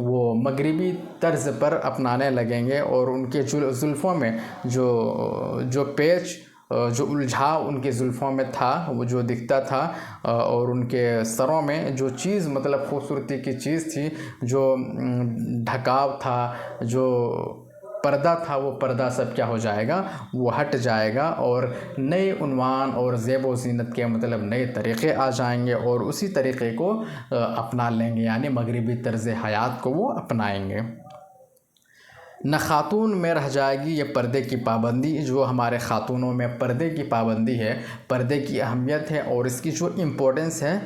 وہ مغربی طرز پر اپنانے لگیں گے، اور ان کے زلفوں میں جو پیچ جو الجھاؤ ان کے زلفوں میں تھا وہ جو دکھتا تھا، اور ان کے سروں میں جو چیز مطلب خوبصورتی کی چیز تھی، جو ڈھکاؤ تھا، جو پردہ تھا، وہ پردہ سب کیا ہو جائے گا، وہ ہٹ جائے گا، اور نئے عنوان اور زیب و زینت کے مطلب نئے طریقے آ جائیں گے، اور اسی طریقے کو اپنا لیں گے، یعنی مغربی طرز حیات کو وہ اپنائیں گے۔ نہ خاتون میں رہ جائے گی یہ پردے کی پابندی، جو ہمارے خاتونوں میں پردے کی پابندی ہے، پردے کی اہمیت ہے، اور اس کی جو امپورٹنس ہے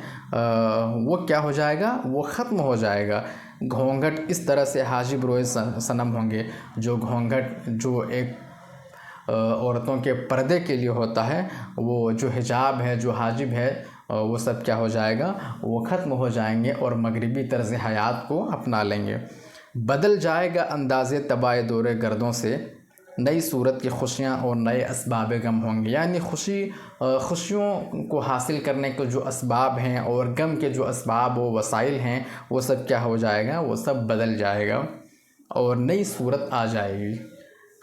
وہ کیا ہو جائے گا، وہ ختم ہو جائے گا۔ گھونگھٹ اس طرح سے حاجب روئے صنم ہوں گے، جو گھونگھٹ جو ایک عورتوں کے پردے کے لیے ہوتا ہے، وہ جو حجاب ہے، جو حاجب ہے، وہ سب کیا ہو جائے گا، وہ ختم ہو جائیں گے، اور مغربی طرز حیات کو اپنا لیں گے۔ بدل جائے گا انداز طبع دور گردوں سے، نئی صورت کی خوشیاں اور نئے اسباب غم ہوں گے، یعنی خوشیوں کو حاصل کرنے کے جو اسباب ہیں اور غم کے جو اسباب و وسائل ہیں، وہ سب کیا ہو جائے گا، وہ سب بدل جائے گا، اور نئی صورت آ جائے گی۔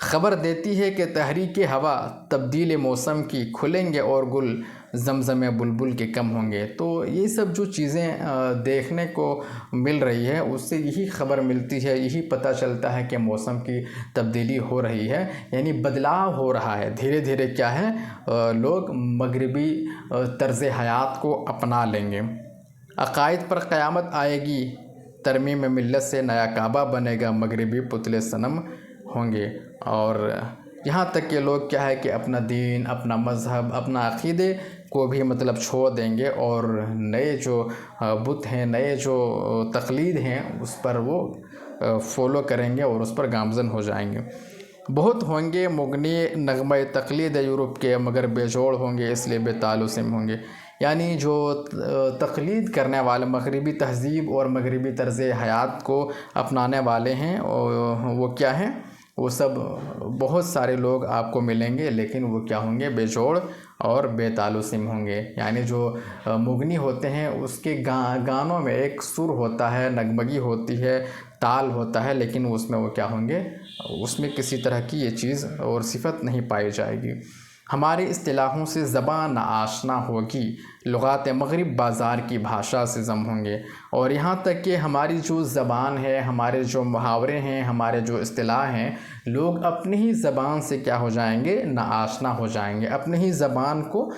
خبر دیتی ہے کہ تحریک ہوا تبدیل موسم کی، کھلیں گے اور گل زمزم بلبل کے کم ہوں گے۔ تو یہ سب جو چیزیں دیکھنے کو مل رہی ہے، اس سے یہی خبر ملتی ہے، یہی پتہ چلتا ہے کہ موسم کی تبدیلی ہو رہی ہے، یعنی بدلاؤ ہو رہا ہے، دھیرے دھیرے کیا ہے، لوگ مغربی طرز حیات کو اپنا لیں گے۔ عقائد پر قیامت آئے گی، ترمیم ملت سے نیا کعبہ بنے گا، مغربی پتلے صنم ہوں گے، اور یہاں تک کہ لوگ کیا ہے کہ اپنا دین، اپنا مذہب، اپنا عقیدے کو بھی مطلب چھوڑ دیں گے، اور نئے جو بت ہیں، نئے جو تقلید ہیں، اس پر وہ فالو کریں گے اور اس پر گامزن ہو جائیں گے۔ بہت ہوں گے مغنی نغمہ تقلید یورپ کے، مگر بے جوڑ ہوں گے اس لیے بے تال و سم ہوں گے، یعنی جو تقلید کرنے والے مغربی تہذیب اور مغربی طرز حیات کو اپنانے والے ہیں، وہ کیا ہیں، وہ سب بہت سارے لوگ آپ کو ملیں گے، لیکن وہ کیا ہوں گے، بے جوڑ اور بے تال و سم ہوں گے، یعنی جو مغنی ہوتے ہیں اس کے گانوں میں ایک سر ہوتا ہے، نغمگی ہوتی ہے، تال ہوتا ہے، لیکن اس میں وہ کیا ہوں گے، اس میں کسی طرح کی یہ چیز اور صفت نہیں پائی جائے گی۔ ہماری اصطلاحوں سے زبان نہ آشنا ہوگی، لغات مغرب بازار کی بھاشا سے ضم ہوں گے، اور یہاں تک کہ ہماری جو زبان ہے، ہمارے جو محاورے ہیں، ہمارے جو اصطلاح ہیں، لوگ اپنی ہی زبان سے کیا ہو جائیں گے، نا آشنا ہو جائیں گے، اپنی ہی زبان کو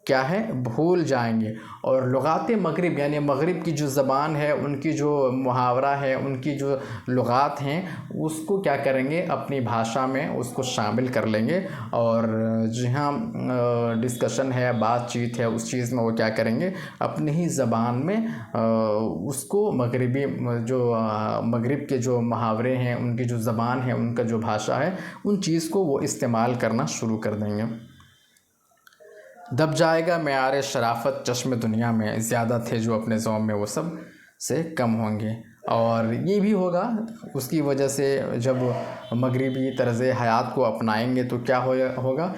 کیا ہے، بھول جائیں گے، اور لغات مغرب یعنی مغرب کی جو زبان ہے، ان کی جو محاورہ ہے، ان کی جو لغات ہیں، اس کو کیا کریں گے، اپنی بھاشا میں اس کو شامل کر لیں گے، اور جہاں ڈسکشن ہے، بات چیت ہے، اس چیز میں وہ کیا کریں گے، اپنی ہی زبان میں اس کو مغرب کے جو محاورے ہیں، ان کی جو زبان ہے، ان کا جو بھاشا ہے، ان چیز کو وہ استعمال کرنا شروع کر دیں گے۔ دب جائے گا معیار شرافت چشم دنیا میں، زیادہ تھے جو اپنے زوم میں وہ سب سے کم ہوں گے، اور یہ بھی ہوگا اس کی وجہ سے جب مغربی طرز حیات کو اپنائیں گے تو کیا ہوگا،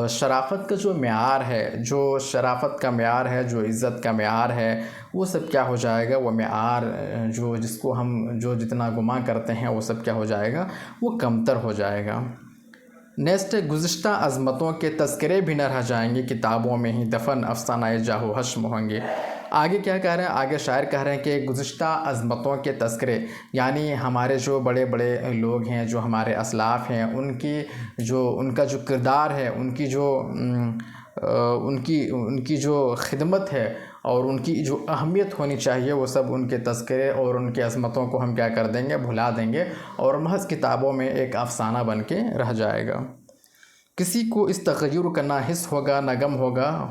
شرافت کا جو معیار ہے، جو شرافت کا معیار ہے، جو عزت کا معیار ہے، وہ سب کیا ہو جائے گا، وہ معیار جس کو ہم جتنا گما کرتے ہیں، وہ سب کیا ہو جائے گا، وہ کمتر ہو جائے گا۔ نیست گزشتہ عظمتوں کے تذکرے بھی نہ رہ جائیں گے، کتابوں میں ہی دفن افسانہ جاہ و حشم ہوں گے۔ آگے کیا کہہ رہے ہیں، آگے شاعر کہہ رہے ہیں کہ گزشتہ عظمتوں کے تذکرے، یعنی ہمارے جو بڑے بڑے لوگ ہیں، جو ہمارے اسلاف ہیں، ان کا جو کردار ہے، ان کی جو خدمت ہے، اور ان کی جو اہمیت ہونی چاہیے، وہ سب ان کے تذکرے اور ان کی عظمتوں کو ہم کیا کر دیں گے، بھلا دیں گے، اور محض کتابوں میں ایک افسانہ بن کے رہ جائے گا۔ کسی کو اس تغیر کا نہ حس ہوگا، نہ غم ہوگا،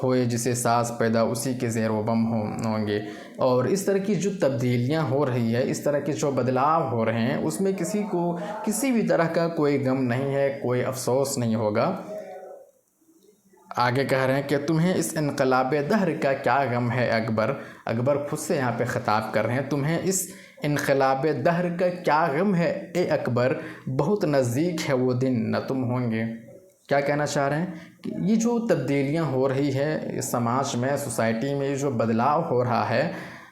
ہوئے جسے ساز پیدا اسی کے زیر و بم ہوں گے، اور اس طرح کی جو تبدیلیاں ہو رہی ہے، اس طرح کے جو بدلاؤ ہو رہے ہیں، اس میں کسی کو کسی بھی طرح کا کوئی غم نہیں ہے، کوئی افسوس نہیں ہوگا۔ آگے کہہ رہے ہیں کہ تمہیں اس انقلاب دہر کا کیا غم ہے اکبر، اکبر خود سے یہاں پہ خطاب کر رہے ہیں، تمہیں اس انقلاب دہر کا کیا غم ہے اے اکبر، بہت نزدیک ہے وہ دن نہ تم ہوں گے۔ کیا کہنا چاہ رہے ہیں کہ یہ جو تبدیلیاں ہو رہی ہے سماج میں، سوسائٹی میں، یہ جو بدلاؤ ہو رہا ہے،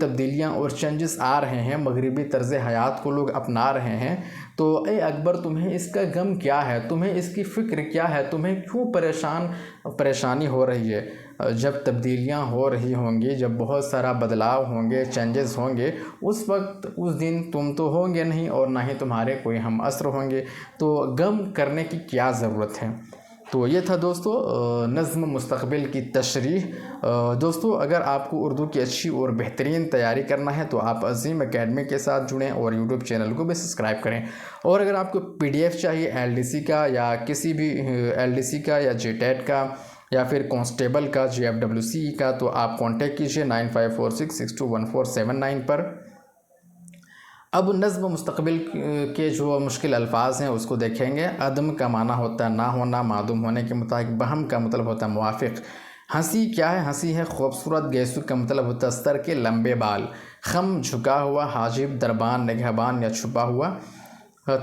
تبدیلیاں اور چینجز آ رہے ہیں، مغربی طرز حیات کو لوگ اپنا رہے ہیں، تو اے اکبر تمہیں اس کا غم کیا ہے، تمہیں اس کی فکر کیا ہے، تمہیں کیوں پریشانی ہو رہی ہے؟ جب تبدیلیاں ہو رہی ہوں گی، جب بہت سارا بدلاؤ ہوں گے، چینجز ہوں گے، اس وقت اس دن تم تو ہوں گے نہیں اور نہ ہی تمہارے کوئی ہم عصر ہوں گے، تو غم کرنے کی کیا ضرورت ہے؟ تو یہ تھا دوستو نظم مستقبل کی تشریح۔ دوستو اگر آپ کو اردو کی اچھی اور بہترین تیاری کرنا ہے تو آپ عظیم اکیڈمی کے ساتھ جڑیں اور یوٹیوب چینل کو بھی سبسکرائب کریں، اور اگر آپ کو PDF چاہیے LDC کا یا کسی بھی LDC کا یا JTET کا یا پھر کانسٹیبل کا GFWC کا، تو آپ کانٹیکٹ کیجئے 9546621479 پر۔ اب نظم مستقبل کے جو مشکل الفاظ ہیں اس کو دیکھیں گے۔ عدم کا معنی ہوتا ہے نہ ہونا، معدوم ہونے کے مطابق۔ بہم کا مطلب ہوتا ہے موافق۔ ہنسی کیا ہے؟ ہنسی ہے خوبصورت۔ گیسو کا مطلب ہوتا ہے سر کے لمبے بال۔ خم جھکا ہوا، حاجب دربان، نگہبان یا چھپا ہوا۔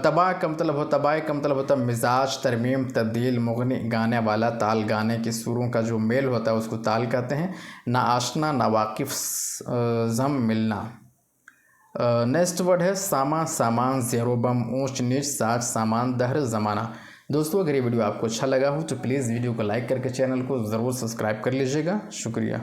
طبع کا مطلب ہوتا ہے مزاج، ترمیم، تبدیل، مغنی گانے والا، تال گانے کی سروں کا جو میل ہوتا ہے اس کو تال کہتے ہیں۔ نا آشنا، نا واقف، زم ملنا۔ نیکسٹ ورڈ ہے ساما، سامان، زیر و بم، اونچ نیچ، ساز سامان، دہر زمانہ۔ دوستو اگر یہ ویڈیو آپ کو اچھا لگا ہو تو پلیز ویڈیو کو لائک کر کے چینل کو ضرور سبسکرائب کر لیجیے گا۔ شکریہ۔